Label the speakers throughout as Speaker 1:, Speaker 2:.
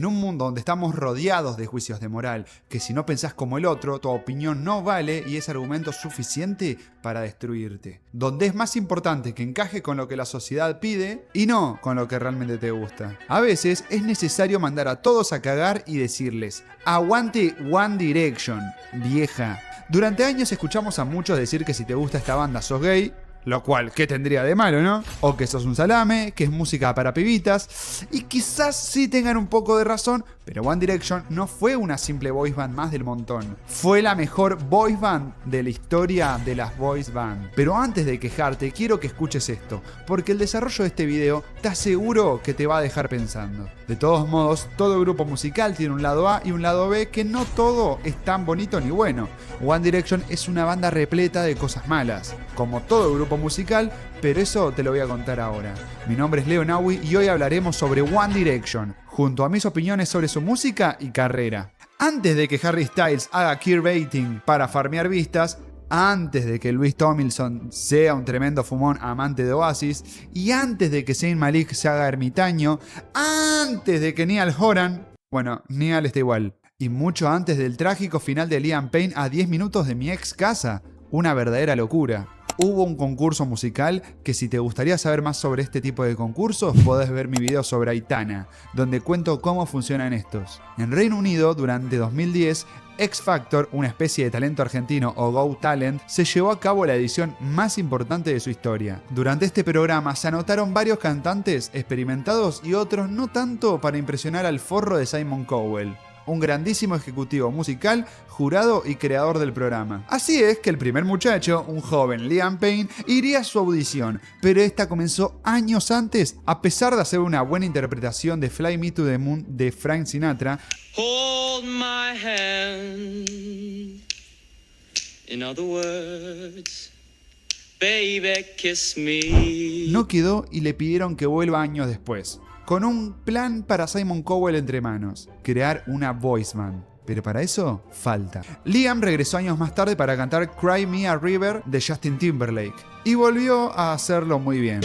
Speaker 1: En un mundo donde estamos rodeados de juicios de moral, que si no pensás como el otro, tu opinión no vale y es argumento suficiente para destruirte. Donde es más importante que encaje con lo que la sociedad pide y no con lo que realmente te gusta. A veces es necesario mandar a todos a cagar y decirles: aguante One Direction, vieja. Durante años escuchamos a muchos decir que si te gusta esta banda sos gay. Lo cual, ¿qué tendría de malo, no? O que sos un salame, que es música para pibitas. Y quizás sí tengan un poco de razón, pero One Direction no fue una simple boys band más del montón. Fue la mejor boys band de la historia de las boys band. Pero antes de quejarte, quiero que escuches esto, porque el desarrollo de este video te aseguro que te va a dejar pensando. De todos modos, todo grupo musical tiene un lado A y un lado B, que no todo es tan bonito ni bueno. One Direction es una banda repleta de cosas malas, como todo grupo musical, pero eso te lo voy a contar ahora. Mi nombre es Leo Naui y hoy hablaremos sobre One Direction, junto a mis opiniones sobre su música y carrera. Antes de que Harry Styles haga queerbaiting para farmear vistas, antes de que Louis Tomlinson sea un tremendo fumón amante de Oasis, y antes de que Zayn Malik se haga ermitaño, antes de que Niall Horan, bueno, Niall está igual, y mucho antes del trágico final de Liam Payne a 10 minutos de mi ex casa, una verdadera locura. Hubo un concurso musical que, si te gustaría saber más sobre este tipo de concursos, podés ver mi video sobre Aitana, donde cuento cómo funcionan estos. En Reino Unido, durante 2010, X Factor, una especie de talento argentino o Go Talent, se llevó a cabo la edición más importante de su historia. Durante este programa se anotaron varios cantantes experimentados y otros no tanto, para impresionar al forro de Simon Cowell, un grandísimo ejecutivo musical, jurado y creador del programa. Así es que el primer muchacho, un joven Liam Payne, iría a su audición, pero esta comenzó años antes. A pesar de hacer una buena interpretación de Fly Me to the Moon de Frank Sinatra,
Speaker 2: Hold my hand. In other words, baby, kiss me.
Speaker 1: no quedó y le pidieron que vuelva años después, con un plan para Simon Cowell entre manos: crear una voice band. Pero para eso, falta. Liam regresó años más tarde para cantar Cry Me a River de Justin Timberlake, y volvió a hacerlo muy bien.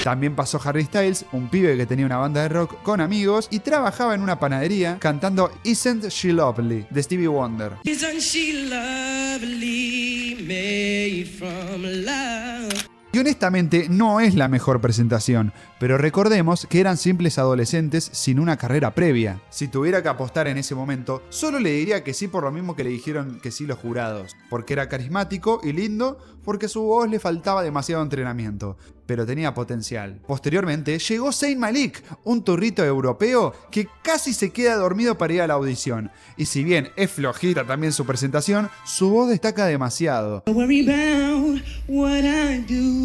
Speaker 1: También pasó Harry Styles, un pibe que tenía una banda de rock con amigos y trabajaba en una panadería cantando Isn't She Lovely de Stevie Wonder.
Speaker 2: Isn't she lovely, made from love?
Speaker 1: Y honestamente no es la mejor presentación, pero recordemos que eran simples adolescentes sin una carrera previa. Si tuviera que apostar en ese momento, solo le diría que sí por lo mismo que le dijeron que sí los jurados, porque era carismático y lindo, porque a su voz le faltaba demasiado entrenamiento, pero tenía potencial. Posteriormente llegó Zayn Malik, un turrito europeo que casi se queda dormido para ir a la audición, y si bien es flojita también su presentación, su voz destaca demasiado.
Speaker 2: Don't worry about what I do.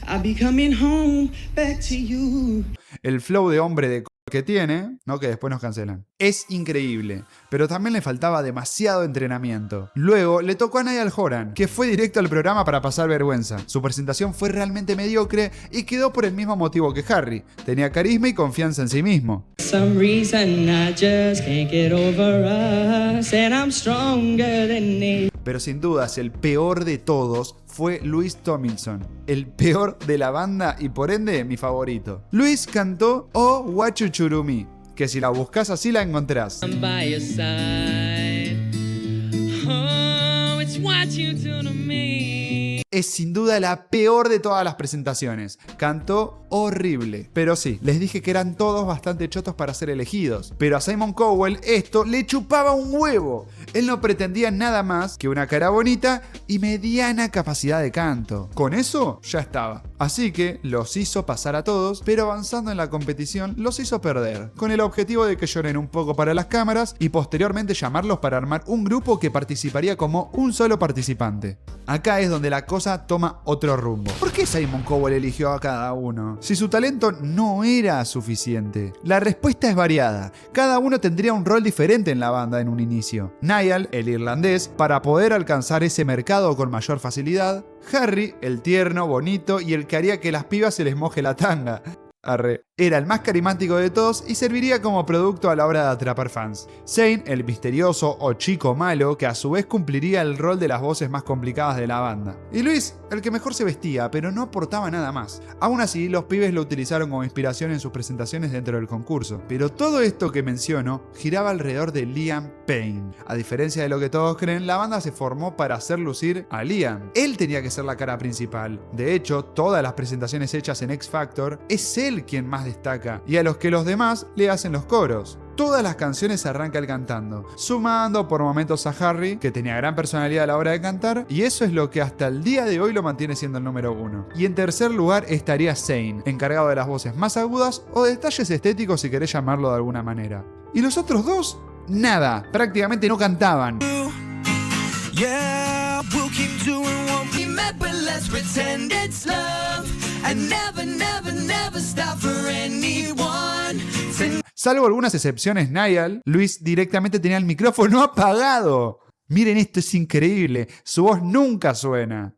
Speaker 2: I'll be coming home back to you.
Speaker 1: El flow de hombre de que tiene, ¿no? Que después nos cancelan, es increíble, pero también le faltaba demasiado entrenamiento. Luego le tocó a Niall Horan, que fue directo al programa para pasar vergüenza. Su presentación fue realmente mediocre y quedó por el mismo motivo que Harry: tenía carisma y confianza en sí mismo.
Speaker 2: Some reason I just can't get over us, and I'm stronger than they.
Speaker 1: Pero sin dudas el peor de todos fue Louis Tomlinson, el peor de la banda y por ende mi favorito. Louis cantó Oh What You To Me, que si la buscas así la encontrás.
Speaker 2: I'm by your side. Oh, it's what you do to me.
Speaker 1: Es sin duda la peor de todas las presentaciones. Cantó horrible. Pero sí, les dije que eran todos bastante chotos para ser elegidos. Pero a Simon Cowell esto le chupaba un huevo. Él no pretendía nada más que una cara bonita y mediana capacidad de canto. Con eso ya estaba. Así que los hizo pasar a todos, pero avanzando en la competición los hizo perder, con el objetivo de que lloren un poco para las cámaras y posteriormente llamarlos para armar un grupo que participaría como un solo participante. Acá es donde la cosa toma otro rumbo. ¿Por qué Simon Cowell eligió a cada uno si su talento no era suficiente? La respuesta es variada. Cada uno tendría un rol diferente en la banda en un inicio. Niall, el irlandés, para poder alcanzar ese mercado con mayor facilidad. Harry, el tierno, bonito y el que haría que las pibas se les moje la tanga. Arre. Era el más carismático de todos y serviría como producto a la hora de atrapar fans. Zayn, el misterioso o chico malo, que a su vez cumpliría el rol de las voces más complicadas de la banda. Y Luis, el que mejor se vestía, pero no aportaba nada más. Aún así, los pibes lo utilizaron como inspiración en sus presentaciones dentro del concurso. Pero todo esto que menciono giraba alrededor de Liam Payne. A diferencia de lo que todos creen, la banda se formó para hacer lucir a Liam. Él tenía que ser la cara principal. De hecho, todas las presentaciones hechas en X Factor, es él quien más destaca, y a los que los demás le hacen los coros. Todas las canciones arranca él cantando, sumando por momentos a Harry, que tenía gran personalidad a la hora de cantar, y eso es lo que hasta el día de hoy lo mantiene siendo el número 1. Y en tercer lugar estaría Zayn, encargado de las voces más agudas o detalles estéticos si querés llamarlo de alguna manera. ¿Y los otros dos? Nada, prácticamente no cantaban.
Speaker 3: Yeah, we'll keep doing what we met, but let's pretend it's love. And never, never, never stop for anyone.
Speaker 1: Salvo algunas excepciones, Niall, Luis directamente tenía el micrófono apagado. Miren esto, es increíble. Su voz nunca suena.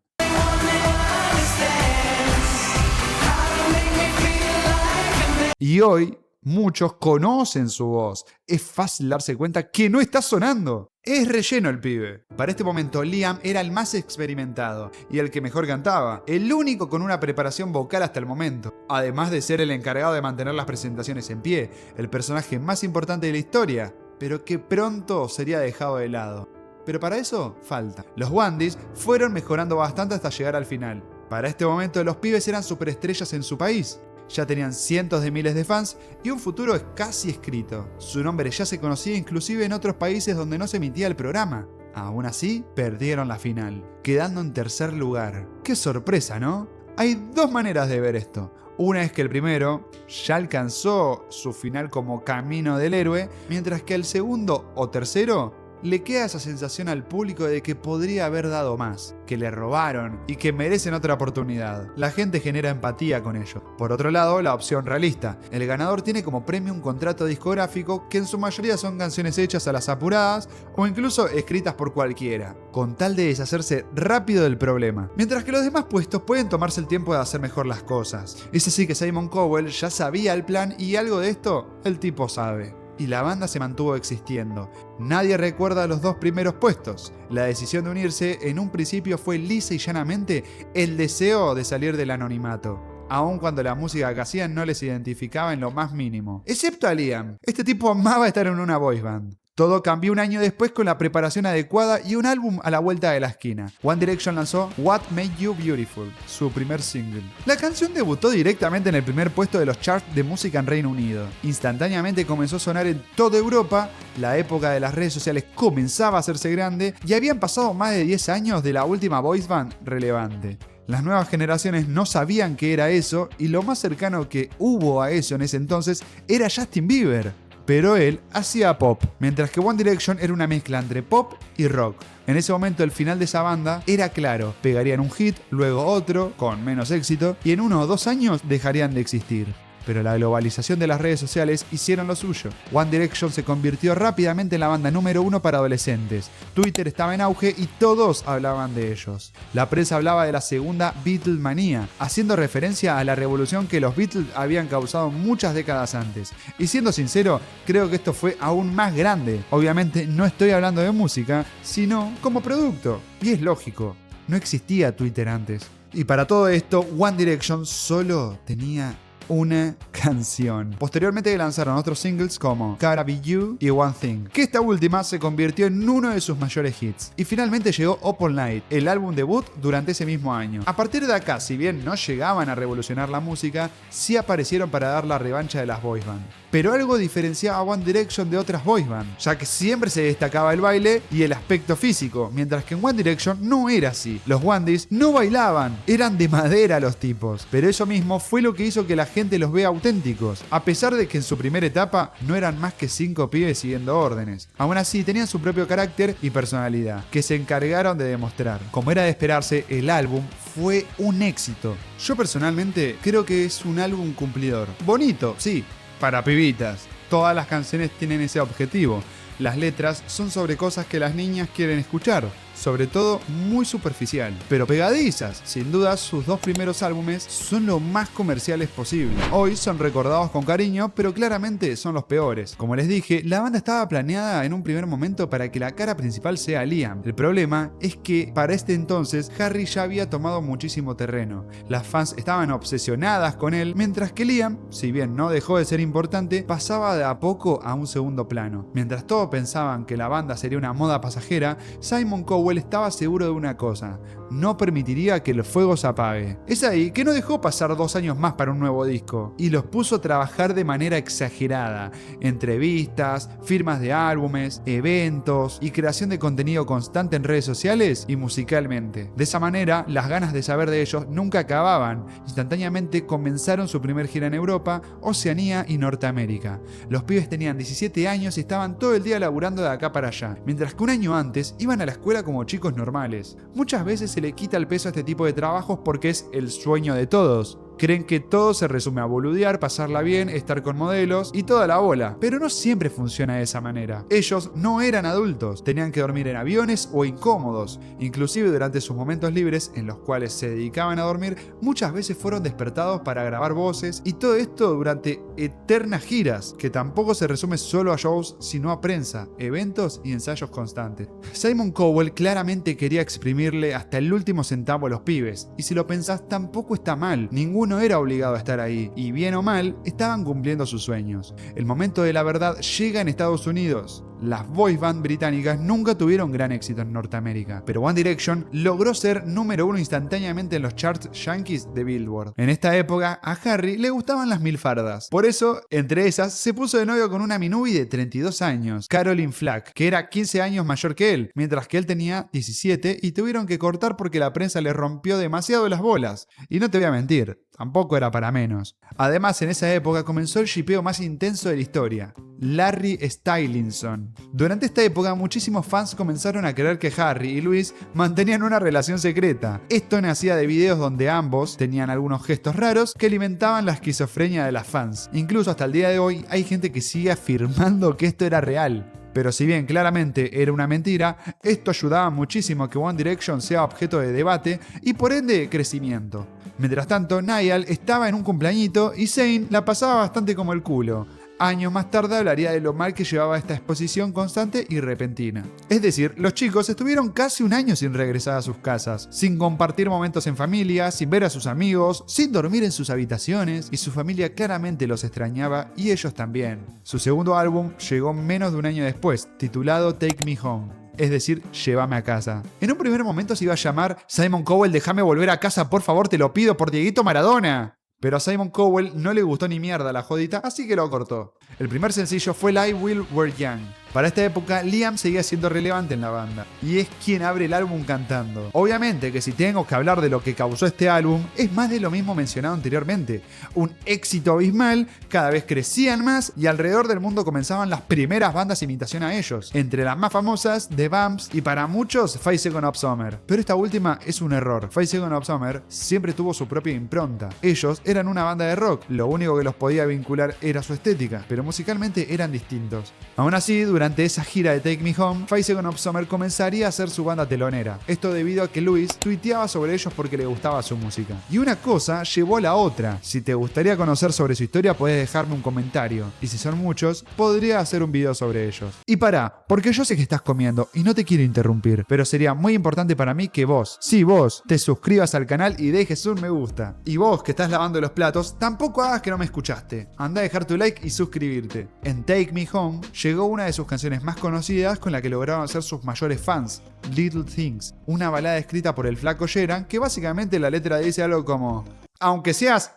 Speaker 1: Y hoy muchos conocen su voz. Es fácil darse cuenta que no está sonando. Es relleno el pibe. Para este momento Liam era el más experimentado y el que mejor cantaba, el único con una preparación vocal hasta el momento, además de ser el encargado de mantener las presentaciones en pie, el personaje más importante de la historia, pero que pronto sería dejado de lado. Pero para eso falta. Los Wandys fueron mejorando bastante hasta llegar al final. Para este momento los pibes eran superestrellas en su país. Ya tenían cientos de miles de fans y un futuro casi escrito. Su nombre ya se conocía inclusive en otros países donde no se emitía el programa. Aún así, perdieron la final, quedando en tercer lugar. ¡Qué sorpresa!, ¿no? Hay dos maneras de ver esto. Una es que el primero ya alcanzó su final como camino del héroe, mientras que el segundo o tercero le queda esa sensación al público de que podría haber dado más, que le robaron y que merecen otra oportunidad. La gente genera empatía con ello. Por otro lado, la opción realista. El ganador tiene como premio un contrato discográfico que en su mayoría son canciones hechas a las apuradas o incluso escritas por cualquiera, con tal de deshacerse rápido del problema. Mientras que los demás puestos pueden tomarse el tiempo de hacer mejor las cosas. Es así que Simon Cowell ya sabía el plan y algo de esto el tipo sabe. Y la banda se mantuvo existiendo. Nadie recuerda los dos primeros puestos. La decisión de unirse en un principio fue lisa y llanamente el deseo de salir del anonimato, aun cuando la música que hacían no les identificaba en lo más mínimo. Excepto a Liam. Este tipo amaba estar en una boy band. Todo cambió un año después con la preparación adecuada y un álbum a la vuelta de la esquina. One Direction lanzó What Made You Beautiful, su primer single. La canción debutó directamente en el primer puesto de los charts de música en Reino Unido. Instantáneamente comenzó a sonar en toda Europa, la época de las redes sociales comenzaba a hacerse grande y habían pasado más de 10 años de la última boy band relevante. Las nuevas generaciones no sabían qué era eso y lo más cercano que hubo a eso en ese entonces era Justin Bieber. Pero él hacía pop, mientras que One Direction era una mezcla entre pop y rock. En ese momento el final de esa banda era claro, pegarían un hit, luego otro, con menos éxito, y en 1 o 2 años dejarían de existir. Pero la globalización de las redes sociales hicieron lo suyo. One Direction se convirtió rápidamente en la banda número 1 para adolescentes. Twitter estaba en auge y todos hablaban de ellos. La prensa hablaba de la segunda Beatlemanía, haciendo referencia a la revolución que los Beatles habían causado muchas décadas antes. Y siendo sincero, creo que esto fue aún más grande. Obviamente no estoy hablando de música, sino como producto. Y es lógico, no existía Twitter antes. Y para todo esto, One Direction solo tenía una canción. Posteriormente lanzaron otros singles como Gotta Be You y One Thing, que esta última se convirtió en uno de sus mayores hits. Y finalmente llegó Up All Night, el álbum debut durante ese mismo año. A partir de acá, si bien no llegaban a revolucionar la música, sí aparecieron para dar la revancha de las boys band. Pero algo diferenciaba a One Direction de otras boys band, ya que siempre se destacaba el baile y el aspecto físico, mientras que en One Direction no era así. Los Wandys no bailaban, eran de madera los tipos, pero eso mismo fue lo que hizo que la gente los vea auténticos, a pesar de que en su primera etapa no eran más que 5 pibes siguiendo órdenes. Aún así tenían su propio carácter y personalidad, que se encargaron de demostrar. Como era de esperarse, el álbum fue un éxito. Yo personalmente creo que es un álbum cumplidor. Bonito, sí, para pibitas. Todas las canciones tienen ese objetivo. Las letras son sobre cosas que las niñas quieren escuchar, sobre todo muy superficial, pero pegadizas. Sin duda, sus 2 primeros álbumes son lo más comerciales posible. Hoy son recordados con cariño, pero claramente son los peores. Como les dije, la banda estaba planeada en un primer momento para que la cara principal sea Liam. El problema es que para este entonces Harry ya había tomado muchísimo terreno. Las fans estaban obsesionadas con él, mientras que Liam, si bien no dejó de ser importante, pasaba de a poco a un segundo plano. Mientras todos pensaban que la banda sería una moda pasajera, Simon Cowell estaba seguro de una cosa: no permitiría que el fuego se apague. Es ahí que no dejó pasar 2 años más para un nuevo disco y los puso a trabajar de manera exagerada. Entrevistas, firmas de álbumes, eventos y creación de contenido constante en redes sociales y musicalmente. De esa manera, las ganas de saber de ellos nunca acababan. Instantáneamente comenzaron su primer gira en Europa, Oceanía y Norteamérica. Los pibes tenían 17 años y estaban todo el día laburando de acá para allá, mientras que un año antes iban a la escuela como chicos normales. Muchas veces se le quita el peso a este tipo de trabajos porque es el sueño de todos. Creen que todo se resume a boludear, pasarla bien, estar con modelos y toda la bola. Pero no siempre funciona de esa manera. Ellos no eran adultos, tenían que dormir en aviones o incómodos. Inclusive durante sus momentos libres, en los cuales se dedicaban a dormir, muchas veces fueron despertados para grabar voces, y todo esto durante eternas giras, que tampoco se resume solo a shows, sino a prensa, eventos y ensayos constantes. Simon Cowell claramente quería exprimirle hasta el último centavo a los pibes, y si lo pensás, tampoco está mal. Ninguno era obligado a estar ahí, y bien o mal, estaban cumpliendo sus sueños. El momento de la verdad llega en Estados Unidos. Las boy band británicas nunca tuvieron gran éxito en Norteamérica, pero One Direction logró ser número 1 instantáneamente en los charts yankees de Billboard. En esta época, a Harry le gustaban las milfardas. Por eso, entre esas, se puso de novio con una minubi de 32 años, Caroline Flack, que era 15 años mayor que él, mientras que él tenía 17, y tuvieron que cortar porque la prensa le rompió demasiado las bolas. Y no te voy a mentir, tampoco era para menos. Además, en esa época comenzó el shipeo más intenso de la historia: Larry Stylinson. Durante esta época, muchísimos fans comenzaron a creer que Harry y Louise mantenían una relación secreta. Esto nacía de videos donde ambos tenían algunos gestos raros que alimentaban la esquizofrenia de las fans. Incluso hasta el día de hoy hay gente que sigue afirmando que esto era real. Pero si bien claramente era una mentira, esto ayudaba muchísimo a que One Direction sea objeto de debate y por ende crecimiento. Mientras tanto, Niall estaba en un cumpleañito y Zayn la pasaba bastante como el culo. Años más tarde hablaría de lo mal que llevaba esta exposición constante y repentina. Es decir, los chicos estuvieron casi un año sin regresar a sus casas, sin compartir momentos en familia, sin ver a sus amigos, sin dormir en sus habitaciones, y su familia claramente los extrañaba y ellos también. Su segundo álbum llegó menos de un año después, titulado Take Me Home. Es decir, llévame a casa. En un primer momento se iba a llamar Simon Cowell, déjame volver a casa, por favor, te lo pido, por Dieguito Maradona. Pero a Simon Cowell no le gustó ni mierda la jodita, así que lo cortó. El primer sencillo fue Live Will We're Young. Para esta época, Liam seguía siendo relevante en la banda, y es quien abre el álbum cantando. Obviamente que si tengo que hablar de lo que causó este álbum, es más de lo mismo mencionado anteriormente. Un éxito abismal, cada vez crecían más, y alrededor del mundo comenzaban las primeras bandas de imitación a ellos. Entre las más famosas, The Vamps, y para muchos, 5 Seconds of Summer. Pero esta última es un error. 5 Seconds of Summer siempre tuvo su propia impronta. Ellos eran una banda de rock, lo único que los podía vincular era su estética, pero musicalmente eran distintos. Aún así, durante esa gira de Take Me Home, 5 Seconds of Summer comenzaría a ser su banda telonera. Esto debido a que Louise tuiteaba sobre ellos porque le gustaba su música. Y una cosa llevó a la otra. Si te gustaría conocer sobre su historia, puedes dejarme un comentario. Y si son muchos, podría hacer un video sobre ellos. Y pará, porque yo sé que estás comiendo y no te quiero interrumpir, pero sería muy importante para mí que vos, sí vos, te suscribas al canal y dejes un me gusta. Y vos que estás lavando los platos, tampoco hagas que no me escuchaste. Anda a dejar tu like y suscribirte. En Take Me Home llegó una de sus canciones más conocidas con la que lograron ser sus mayores fans, Little Things, una balada escrita por el flaco Sheeran que básicamente la letra dice algo como: aunque seas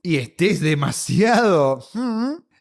Speaker 1: y estés demasiado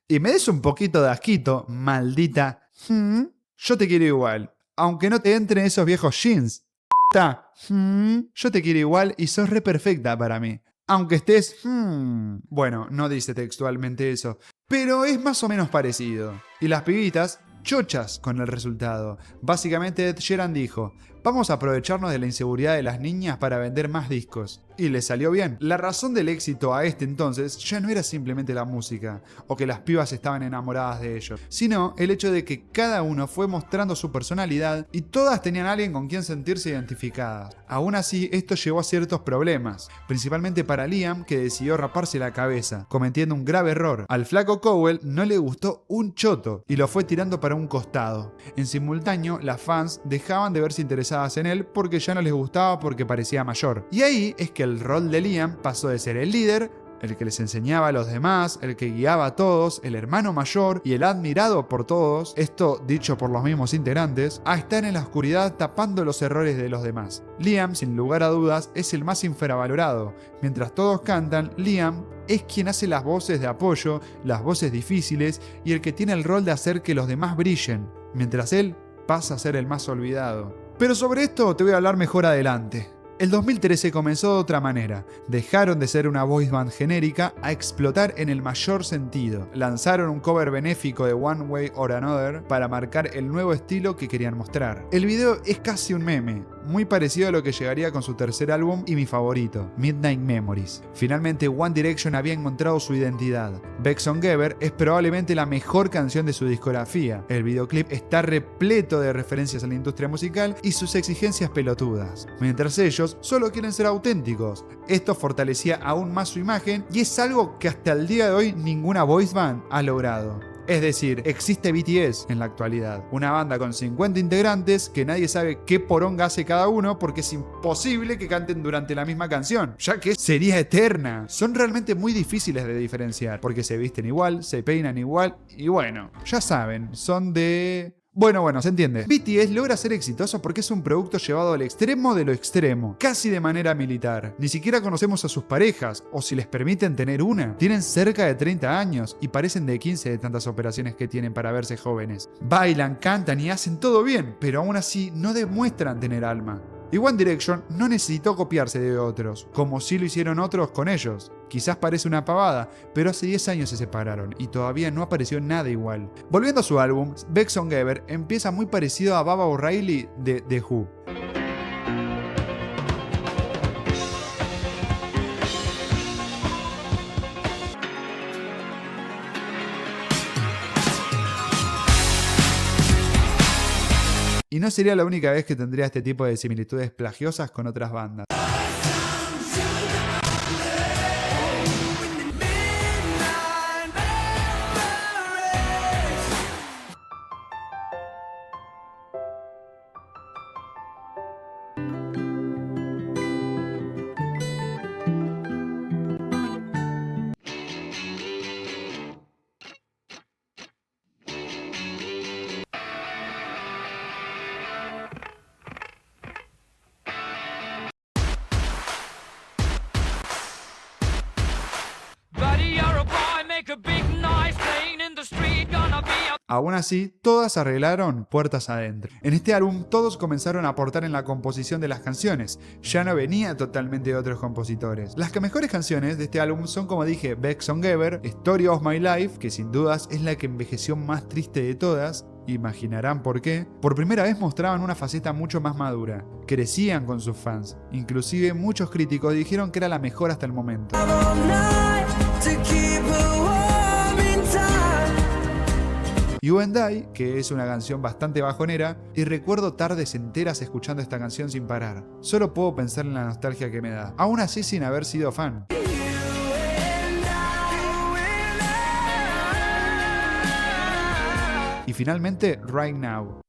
Speaker 1: y me des un poquito de asquito, maldita, yo te quiero igual, aunque no te entren esos viejos jeans, yo te quiero igual y sos re perfecta para mí. Aunque estés... Bueno, no dice textualmente eso, pero es más o menos parecido. Y las pibitas, chochas con el resultado. Básicamente Ed Sheeran dijo: vamos a aprovecharnos de la inseguridad de las niñas para vender más discos. Y les salió bien. La razón del éxito a este entonces ya no era simplemente la música, o que las pibas estaban enamoradas de ellos, sino el hecho de que cada uno fue mostrando su personalidad y todas tenían a alguien con quien sentirse identificadas. Aún así, esto llevó a ciertos problemas, principalmente para Liam, que decidió raparse la cabeza, cometiendo un grave error. Al flaco Cowell no le gustó un choto y lo fue tirando para un costado. En simultáneo, las fans dejaban de verse interesadas en él porque ya no les gustaba porque parecía mayor. Y ahí es que el rol de Liam pasó de ser el líder, el que les enseñaba a los demás, el que guiaba a todos, el hermano mayor y el admirado por todos, esto dicho por los mismos integrantes, a estar en la oscuridad tapando los errores de los demás. Liam, sin lugar a dudas, es el más infravalorado. Mientras todos cantan, Liam es quien hace las voces de apoyo, las voces difíciles y el que tiene el rol de hacer que los demás brillen, mientras él pasa a ser el más olvidado. Pero sobre esto te voy a hablar mejor adelante. El 2013 comenzó de otra manera. Dejaron de ser una boy band genérica a explotar en el mayor sentido. Lanzaron un cover benéfico de One Way or Another para marcar el nuevo estilo que querían mostrar. El video es casi un meme, muy parecido a lo que llegaría con su tercer álbum y mi favorito, Midnight Memories. Finalmente One Direction había encontrado su identidad. Bex on Geber es probablemente la mejor canción de su discografía. El videoclip está repleto de referencias a la industria musical y sus exigencias pelotudas. Mientras ellos solo quieren ser auténticos. Esto fortalecía aún más su imagen y es algo que hasta el día de hoy ninguna boys band ha logrado. Es decir, existe BTS en la actualidad, una banda con 50 integrantes que nadie sabe qué poronga hace cada uno porque es imposible que canten durante la misma canción, ya que sería eterna. Son realmente muy difíciles de diferenciar porque se visten igual, se peinan igual y bueno, ya saben, son de... Bueno, se entiende. BTS logra ser exitoso porque es un producto llevado al extremo de lo extremo, casi de manera militar. Ni siquiera conocemos a sus parejas, o si les permiten tener una. Tienen cerca de 30 años y parecen de 15 de tantas operaciones que tienen para verse jóvenes. Bailan, cantan y hacen todo bien, pero aún así no demuestran tener alma. Y One Direction no necesitó copiarse de otros, como sí lo hicieron otros con ellos. Quizás parece una pavada, pero hace 10 años se separaron y todavía no apareció nada igual. Volviendo a su álbum, Bex on Geber empieza muy parecido a Baba O'Reilly de The Who. Y no sería la única vez que tendría este tipo de similitudes plagiosas con otras bandas. Aún así, todas arreglaron puertas adentro. En este álbum, todos comenzaron a aportar en la composición de las canciones. Ya no venía totalmente de otros compositores. Las mejores canciones de este álbum son, como dije, Bex on Geber, Story of My Life, que sin dudas es la que envejeció más triste de todas. Imaginarán por qué. Por primera vez mostraban una faceta mucho más madura. Crecían con sus fans. Inclusive muchos críticos dijeron que era la mejor hasta el momento. You and I, que es una canción bastante bajonera, y recuerdo tardes enteras escuchando esta canción sin parar. Solo puedo pensar en la nostalgia que me da, aún así sin haber sido fan. Y finalmente, Right Now.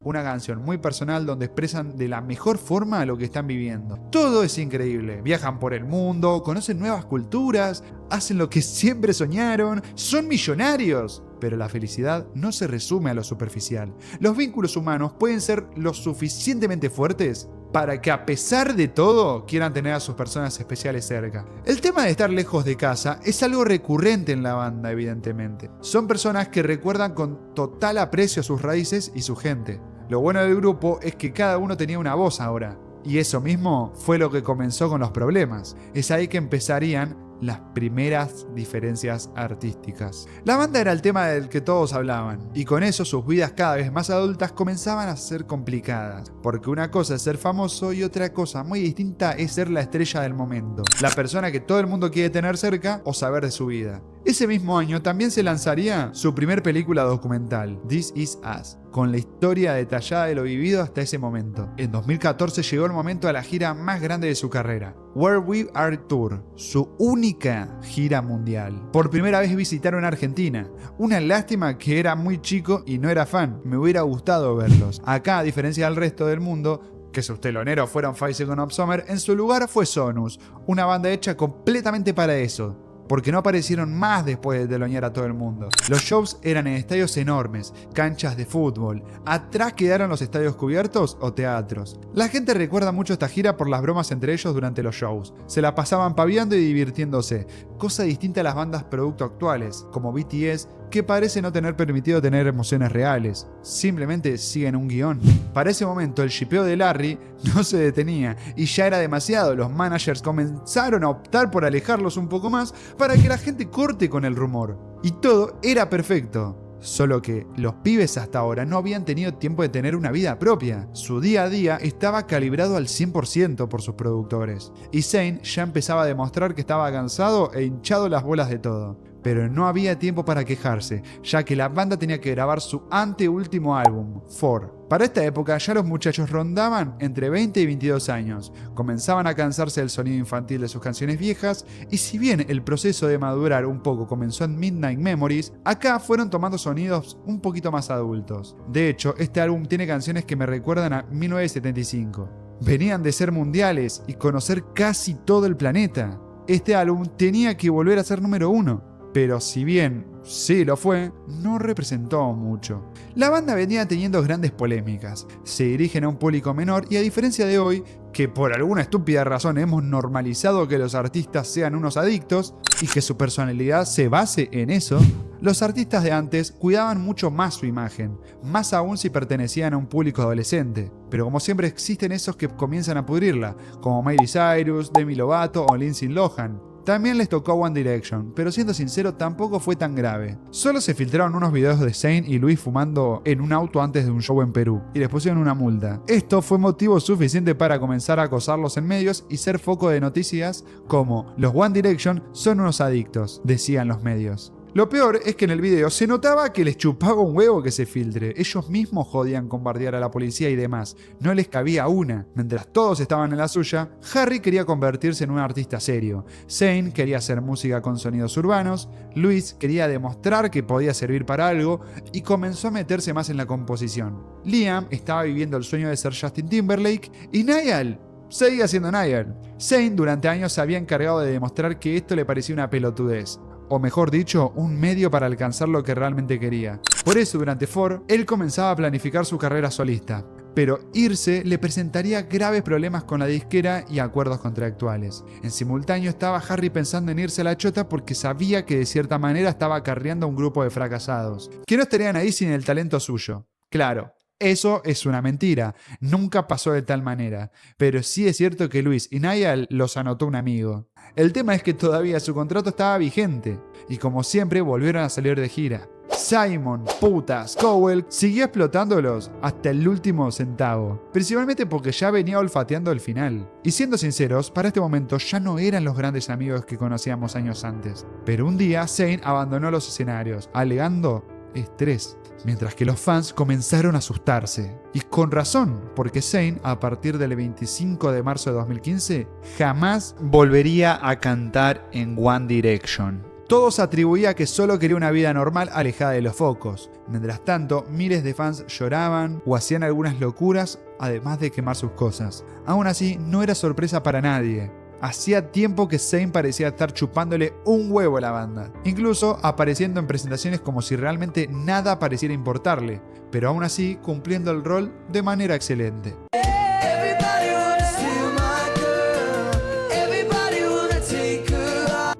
Speaker 1: Una canción muy personal donde expresan de la mejor forma lo que están viviendo. Todo es increíble. Viajan por el mundo, conocen nuevas culturas, hacen lo que siempre soñaron, son millonarios. Pero la felicidad no se resume a lo superficial. Los vínculos humanos pueden ser lo suficientemente fuertes para que a pesar de todo quieran tener a sus personas especiales cerca. El tema de estar lejos de casa es algo recurrente en la banda, evidentemente. Son personas que recuerdan con total aprecio a sus raíces y su gente. Lo bueno del grupo es que cada uno tenía una voz ahora. Y eso mismo fue lo que comenzó con los problemas. Es ahí que empezarían las primeras diferencias artísticas. La banda era el tema del que todos hablaban, y con eso sus vidas cada vez más adultas comenzaban a ser complicadas, porque una cosa es ser famoso y otra cosa muy distinta es ser la estrella del momento, la persona que todo el mundo quiere tener cerca o saber de su vida. Ese mismo año también se lanzaría su primer película documental, This Is Us, con la historia detallada de lo vivido hasta ese momento. En 2014 llegó el momento de la gira más grande de su carrera, Where We Are Tour, su única gira mundial. Por primera vez visitaron Argentina. Una lástima que era muy chico y no era fan, me hubiera gustado verlos. Acá, a diferencia del resto del mundo, que sus teloneros fueron 5 Seconds of Summer, en su lugar fue Sonus, una banda hecha completamente para eso, porque no aparecieron más después de telonear a todo el mundo. Los shows eran en estadios enormes, canchas de fútbol. Atrás quedaron los estadios cubiertos o teatros. La gente recuerda mucho esta gira por las bromas entre ellos durante los shows. Se la pasaban paviando y divirtiéndose, cosa distinta a las bandas producto actuales, como BTS, que parece no tener permitido tener emociones reales. Simplemente siguen un guión. Para ese momento el shipeo de Larry no se detenía y ya era demasiado. Los managers comenzaron a optar por alejarlos un poco más para que la gente corte con el rumor. Y todo era perfecto. Solo que los pibes hasta ahora no habían tenido tiempo de tener una vida propia. Su día a día estaba calibrado al 100% por sus productores. Y Zayn ya empezaba a demostrar que estaba cansado e hinchado las bolas de todo. Pero no había tiempo para quejarse, ya que la banda tenía que grabar su anteúltimo álbum, 4. Para esta época ya los muchachos rondaban entre 20 y 22 años, comenzaban a cansarse del sonido infantil de sus canciones viejas, y si bien el proceso de madurar un poco comenzó en Midnight Memories, acá fueron tomando sonidos un poquito más adultos. De hecho, este álbum tiene canciones que me recuerdan a 1975. Venían de ser mundiales y conocer casi todo el planeta. Este álbum tenía que volver a ser número 1. Pero si bien sí lo fue, no representó mucho. La banda venía teniendo grandes polémicas. Se dirigen a un público menor y a diferencia de hoy, que por alguna estúpida razón hemos normalizado que los artistas sean unos adictos y que su personalidad se base en eso, los artistas de antes cuidaban mucho más su imagen, más aún si pertenecían a un público adolescente. Pero como siempre existen esos que comienzan a pudrirla, como Miley Cyrus, Demi Lovato o Lindsay Lohan. También les tocó One Direction, pero siendo sincero tampoco fue tan grave. Solo se filtraron unos videos de Zayn y Luis fumando en un auto antes de un show en Perú, y les pusieron una multa. Esto fue motivo suficiente para comenzar a acosarlos en medios y ser foco de noticias como "Los One Direction son unos adictos", decían los medios. Lo peor es que en el video se notaba que les chupaba un huevo que se filtre. Ellos mismos jodían con bardear a la policía y demás. No les cabía una. Mientras todos estaban en la suya, Harry quería convertirse en un artista serio. Zayn quería hacer música con sonidos urbanos. Luis quería demostrar que podía servir para algo y comenzó a meterse más en la composición. Liam estaba viviendo el sueño de ser Justin Timberlake y Niall seguía siendo Niall. Zayn durante años se había encargado de demostrar que esto le parecía una pelotudez. O mejor dicho, un medio para alcanzar lo que realmente quería. Por eso durante 4, él comenzaba a planificar su carrera solista. Pero irse le presentaría graves problemas con la disquera y acuerdos contractuales. En simultáneo estaba Harry pensando en irse a la chota porque sabía que de cierta manera estaba acarreando a un grupo de fracasados, que no estarían ahí sin el talento suyo. Claro, eso es una mentira, nunca pasó de tal manera, pero sí es cierto que Luis y Niall los anotó un amigo. El tema es que todavía su contrato estaba vigente, y como siempre volvieron a salir de gira. Simon, putas, Cowell siguió explotándolos hasta el último centavo, principalmente porque ya venía olfateando el final. Y siendo sinceros, para este momento ya no eran los grandes amigos que conocíamos años antes. Pero un día Zayn abandonó los escenarios, alegando estrés. Mientras que los fans comenzaron a asustarse. Y con razón, porque Zayn, a partir del 25 de marzo de 2015, jamás volvería a cantar en One Direction. Todo se atribuía a que solo quería una vida normal alejada de los focos. Mientras tanto, miles de fans lloraban o hacían algunas locuras, además de quemar sus cosas. Aún así, no era sorpresa para nadie. Hacía tiempo que Zayn parecía estar chupándole un huevo a la banda, incluso apareciendo en presentaciones como si realmente nada pareciera importarle, pero aún así cumpliendo el rol de manera excelente.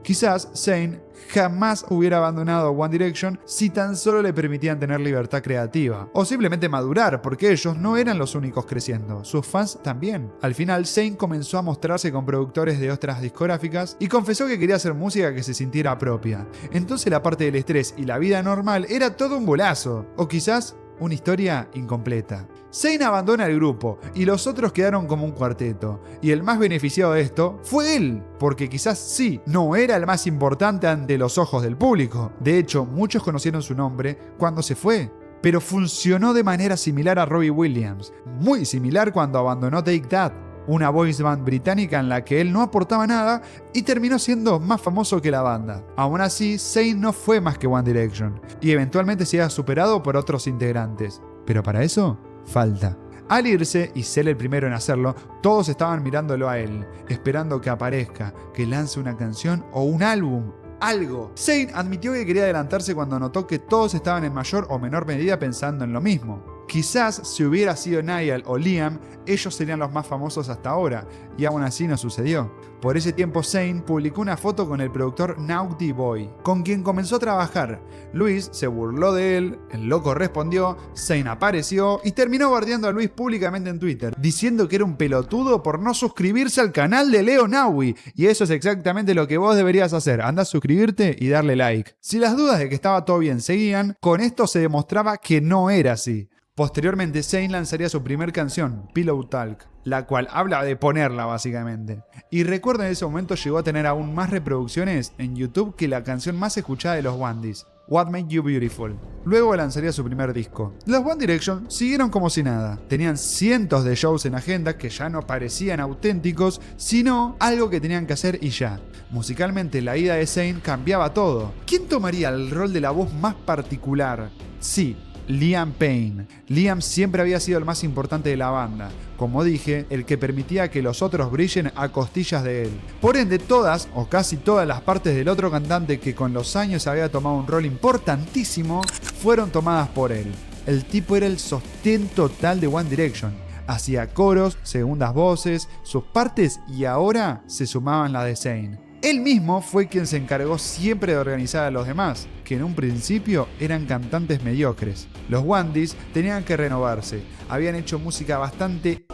Speaker 1: Quizás Zayn jamás hubiera abandonado One Direction si tan solo le permitían tener libertad creativa. O simplemente madurar, porque ellos no eran los únicos creciendo, sus fans también. Al final, Zayn comenzó a mostrarse con productores de otras discográficas y confesó que quería hacer música que se sintiera propia. Entonces la parte del estrés y la vida normal era todo un golazo, o quizás una historia incompleta. Zayn abandona el grupo y los otros quedaron como un cuarteto, y el más beneficiado de esto fue él, porque quizás sí, no era el más importante ante los ojos del público. De hecho, muchos conocieron su nombre cuando se fue. Pero funcionó de manera similar a Robbie Williams, muy similar cuando abandonó Take That, una boys band británica en la que él no aportaba nada y terminó siendo más famoso que la banda. Aún así, Zayn no fue más que One Direction, y eventualmente se ha superado por otros integrantes. Pero para eso, falta. Al irse, y ser el primero en hacerlo, todos estaban mirándolo a él, esperando que aparezca, que lance una canción o un álbum. Algo. Zayn admitió que quería adelantarse cuando notó que todos estaban en mayor o menor medida pensando en lo mismo. Quizás si hubiera sido Niall o Liam, ellos serían los más famosos hasta ahora, y aún así no sucedió. Por ese tiempo Zayn publicó una foto con el productor Naughty Boy, con quien comenzó a trabajar. Luis se burló de él, el loco respondió, Zayn apareció y terminó bardeando a Luis públicamente en Twitter, diciendo que era un pelotudo por no suscribirse al canal de Leo Naui, y eso es exactamente lo que vos deberías hacer, andá a suscribirte y darle like. Si las dudas de que estaba todo bien seguían, con esto se demostraba que no era así. Posteriormente, Zayn lanzaría su primer canción, Pillow Talk, la cual habla de ponerla básicamente. Y recuerdo en ese momento llegó a tener aún más reproducciones en YouTube que la canción más escuchada de los Wandies, What Made You Beautiful. Luego lanzaría su primer disco. Los One Direction siguieron como si nada. Tenían cientos de shows en agenda que ya no parecían auténticos, sino algo que tenían que hacer y ya. Musicalmente, la ida de Zayn cambiaba todo. ¿Quién tomaría el rol de la voz más particular? Sí, Liam Payne. Liam siempre había sido el más importante de la banda, como dije, el que permitía que los otros brillen a costillas de él. Por ende, todas o casi todas las partes del otro cantante que con los años había tomado un rol importantísimo fueron tomadas por él. El tipo era el sostén total de One Direction. Hacía coros, segundas voces, sus partes y ahora se sumaban las de Zayn. Él mismo fue quien se encargó siempre de organizar a los demás, que en un principio eran cantantes mediocres. Los Wandies tenían que renovarse, habían hecho música bastante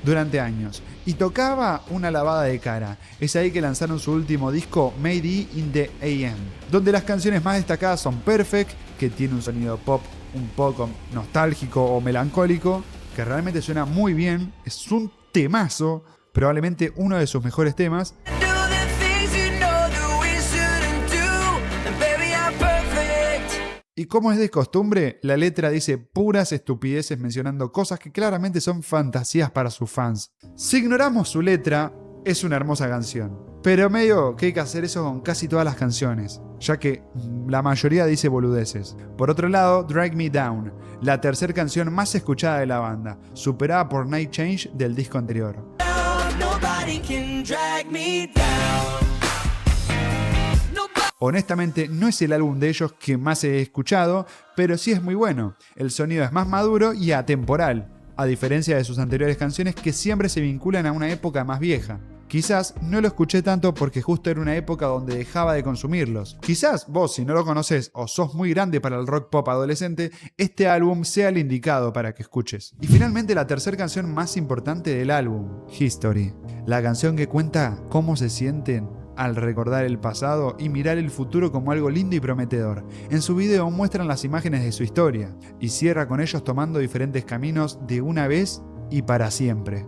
Speaker 1: durante años, y tocaba una lavada de cara. Es ahí que lanzaron su último disco, Made in the AM, donde las canciones más destacadas son Perfect, que tiene un sonido pop un poco nostálgico o melancólico, que realmente suena muy bien, es un temazo, probablemente uno de sus mejores temas. Y como es de costumbre, la letra dice puras estupideces mencionando cosas que claramente son fantasías para sus fans. Si ignoramos su letra, es una hermosa canción. Pero medio que hay que hacer eso con casi todas las canciones, ya que la mayoría dice boludeces. Por otro lado, Drag Me Down, la tercera canción más escuchada de la banda, superada por Night Change del disco anterior. Honestamente, no es el álbum de ellos que más he escuchado, pero sí es muy bueno. El sonido es más maduro y atemporal, a diferencia de sus anteriores canciones que siempre se vinculan a una época más vieja. Quizás no lo escuché tanto porque justo era una época donde dejaba de consumirlos. Quizás vos, si no lo conoces o sos muy grande para el rock pop adolescente, este álbum sea el indicado para que escuches. Y finalmente la tercera canción más importante del álbum, History. La canción que cuenta cómo se sienten al recordar el pasado y mirar el futuro como algo lindo y prometedor. En su video muestran las imágenes de su historia y cierra con ellos tomando diferentes caminos de una vez y para siempre.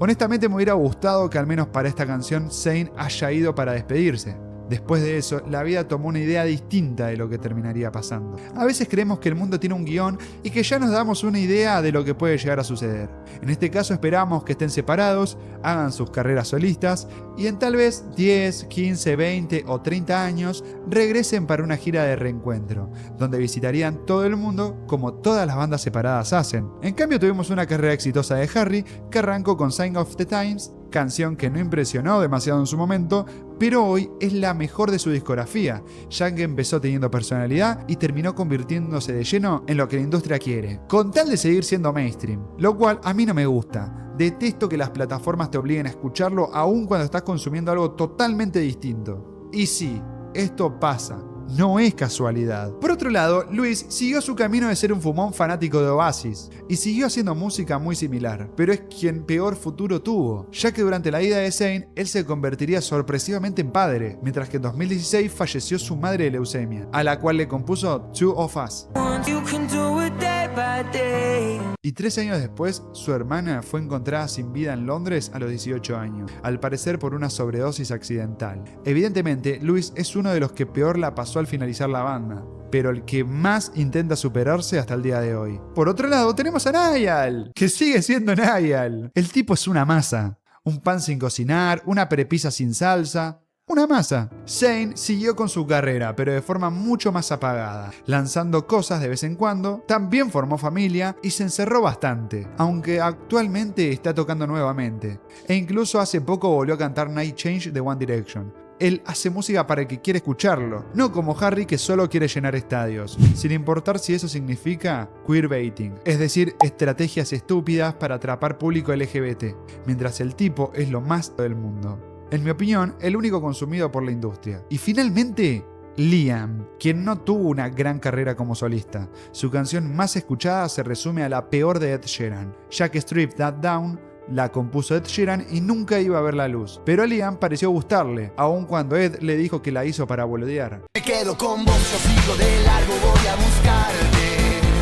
Speaker 1: Honestamente me hubiera gustado que al menos para esta canción Zayn haya ido para despedirse. Después de eso, la vida tomó una idea distinta de lo que terminaría pasando. A veces creemos que el mundo tiene un guión y que ya nos damos una idea de lo que puede llegar a suceder. En este caso esperamos que estén separados, hagan sus carreras solistas y en tal vez 10, 15, 20 o 30 años regresen para una gira de reencuentro, donde visitarían todo el mundo como todas las bandas separadas hacen. En cambio tuvimos una carrera exitosa de Harry que arrancó con Sign of the Times, canción que no impresionó demasiado en su momento, pero hoy es la mejor de su discografía, ya que empezó teniendo personalidad y terminó convirtiéndose de lleno en lo que la industria quiere, con tal de seguir siendo mainstream, lo cual a mí no me gusta. Detesto que las plataformas te obliguen a escucharlo aún cuando estás consumiendo algo totalmente distinto. Y sí, esto pasa. No es casualidad. Por otro lado, Louis siguió su camino de ser un fumón fanático de Oasis y siguió haciendo música muy similar, pero es quien peor futuro tuvo, ya que durante la vida de Zayn, él se convertiría sorpresivamente en padre, mientras que en 2016 falleció su madre de leucemia, a la cual le compuso Two of Us.
Speaker 3: You can do it day by day.
Speaker 1: Y 3 años después, su hermana fue encontrada sin vida en Londres a los 18 años, al parecer por una sobredosis accidental. Evidentemente, Louis es uno de los que peor la pasó al finalizar la banda, pero el que más intenta superarse hasta el día de hoy. Por otro lado, tenemos a Niall, que sigue siendo Niall. El tipo es una masa, un pan sin cocinar, una prepisa sin salsa. Una masa. Zayn siguió con su carrera, pero de forma mucho más apagada, lanzando cosas de vez en cuando, también formó familia y se encerró bastante, aunque actualmente está tocando nuevamente. E incluso hace poco volvió a cantar Night Change de One Direction. Él hace música para el que quiere escucharlo, no como Harry que solo quiere llenar estadios, sin importar si eso significa queerbaiting, es decir, estrategias estúpidas para atrapar público LGBT, mientras el tipo es lo más del mundo. En mi opinión, el único consumido por la industria. Y finalmente, Liam, quien no tuvo una gran carrera como solista. Su canción más escuchada se resume a la peor de Ed Sheeran, ya que Strip That Down la compuso Ed Sheeran y nunca iba a ver la luz. Pero a Liam pareció gustarle, aun cuando Ed le dijo que la hizo para boludear.
Speaker 3: Me quedo con vos, yo sigo de largo, voy a buscarte.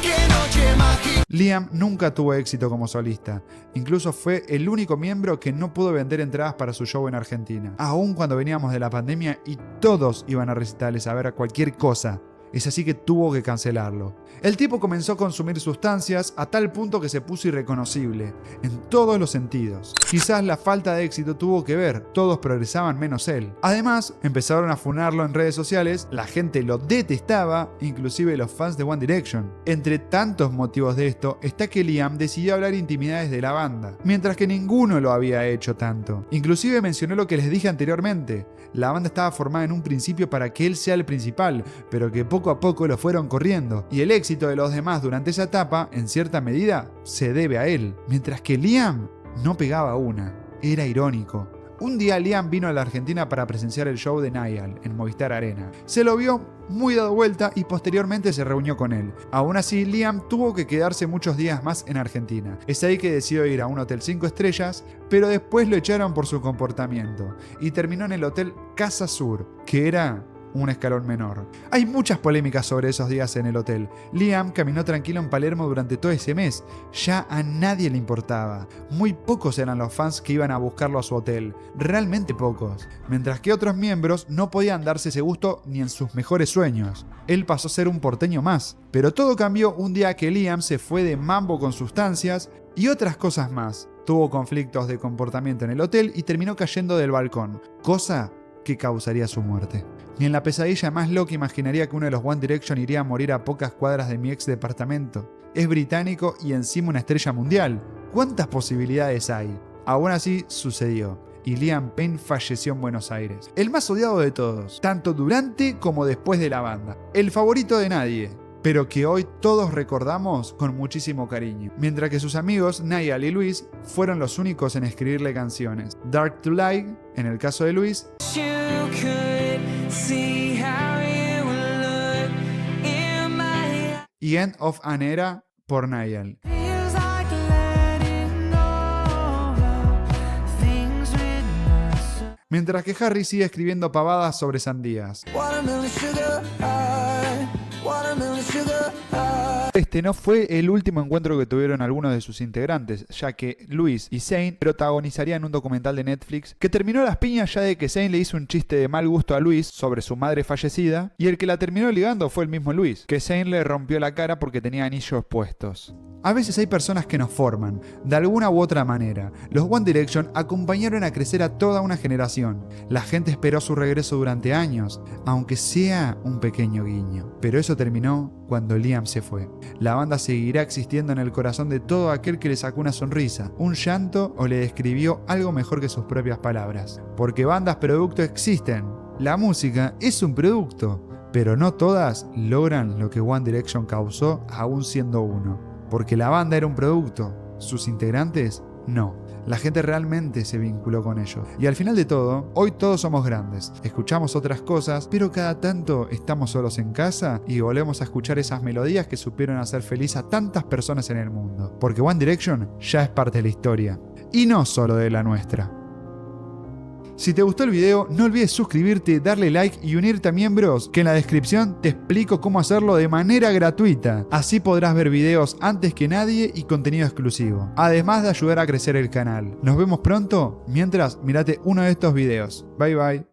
Speaker 3: Qué noche mágica.
Speaker 1: Liam nunca tuvo éxito como solista. Incluso fue el único miembro que no pudo vender entradas para su show en Argentina. Aun cuando veníamos de la pandemia y todos iban a recitales a ver cualquier cosa. Es así que tuvo que cancelarlo. El tipo comenzó a consumir sustancias a tal punto que se puso irreconocible, en todos los sentidos. Quizás la falta de éxito tuvo que ver, todos progresaban menos él. Además, empezaron a funarlo en redes sociales, la gente lo detestaba, inclusive los fans de One Direction. Entre tantos motivos de esto está que Liam decidió hablar intimidades de la banda, mientras que ninguno lo había hecho tanto. Inclusive mencionó lo que les dije anteriormente, la banda estaba formada en un principio para que él sea el principal, pero que poco a poco lo fueron corriendo, y el éxito de los demás durante esa etapa, en cierta medida, se debe a él, mientras que Liam no pegaba una. Era irónico. Un día Liam vino a la Argentina para presenciar el show de Niall en Movistar Arena. Se lo vio muy dado vuelta y posteriormente se reunió con él. Aún así, Liam tuvo que quedarse muchos días más en Argentina. Es ahí que decidió ir a un hotel 5 estrellas, pero después lo echaron por su comportamiento y terminó en el hotel Casa Sur, que era un escalón menor. Hay muchas polémicas sobre esos días en el hotel. Liam caminó tranquilo en Palermo durante todo ese mes. Ya a nadie le importaba. Muy pocos eran los fans que iban a buscarlo a su hotel. Realmente pocos. Mientras que otros miembros no podían darse ese gusto ni en sus mejores sueños. Él pasó a ser un porteño más. Pero todo cambió un día que Liam se fue de mambo con sustancias y otras cosas más. Tuvo conflictos de comportamiento en el hotel y terminó cayendo del balcón. Cosa que causaría su muerte. Ni en la pesadilla más loca imaginaría que uno de los One Direction iría a morir a pocas cuadras de mi ex departamento. Es británico y encima una estrella mundial. ¿Cuántas posibilidades hay? Aún así, sucedió. Y Liam Payne falleció en Buenos Aires. El más odiado de todos, tanto durante como después de la banda. El favorito de nadie, pero que hoy todos recordamos con muchísimo cariño. Mientras que sus amigos, Niall y Louis, fueron los únicos en escribirle canciones. Dark to Light, en el caso de Louis,
Speaker 3: You could see how you look in my
Speaker 1: y End of an Era por Niall.
Speaker 3: feels like letting over things written us.
Speaker 1: Mientras que Harry sigue escribiendo pavadas sobre sandías.
Speaker 3: Watermelon sugar high, watermelon sugar high.
Speaker 1: Este no fue el último encuentro que tuvieron algunos de sus integrantes, ya que Louis y Zayn protagonizarían un documental de Netflix que terminó las piñas ya de que Zayn le hizo un chiste de mal gusto a Louis sobre su madre fallecida, y el que la terminó ligando fue el mismo Louis, que Zayn le rompió la cara porque tenía anillos puestos. A veces hay personas que nos forman, de alguna u otra manera. Los One Direction acompañaron a crecer a toda una generación. La gente esperó su regreso durante años, aunque sea un pequeño guiño. Pero eso terminó cuando Liam se fue. La banda seguirá existiendo en el corazón de todo aquel que le sacó una sonrisa, un llanto o le describió algo mejor que sus propias palabras. Porque bandas producto existen. La música es un producto, pero no todas logran lo que One Direction causó aún siendo uno. Porque la banda era un producto, sus integrantes no. La gente realmente se vinculó con ellos. Y al final de todo, hoy todos somos grandes. Escuchamos otras cosas, pero cada tanto estamos solos en casa y volvemos a escuchar esas melodías que supieron hacer feliz a tantas personas en el mundo. Porque One Direction ya es parte de la historia. Y no solo de la nuestra. Si te gustó el video, no olvides suscribirte, darle like y unirte a miembros, que en la descripción te explico cómo hacerlo de manera gratuita. Así podrás ver videos antes que nadie y contenido exclusivo, además de ayudar a crecer el canal. Nos vemos pronto, mientras mirate uno de estos videos. Bye bye.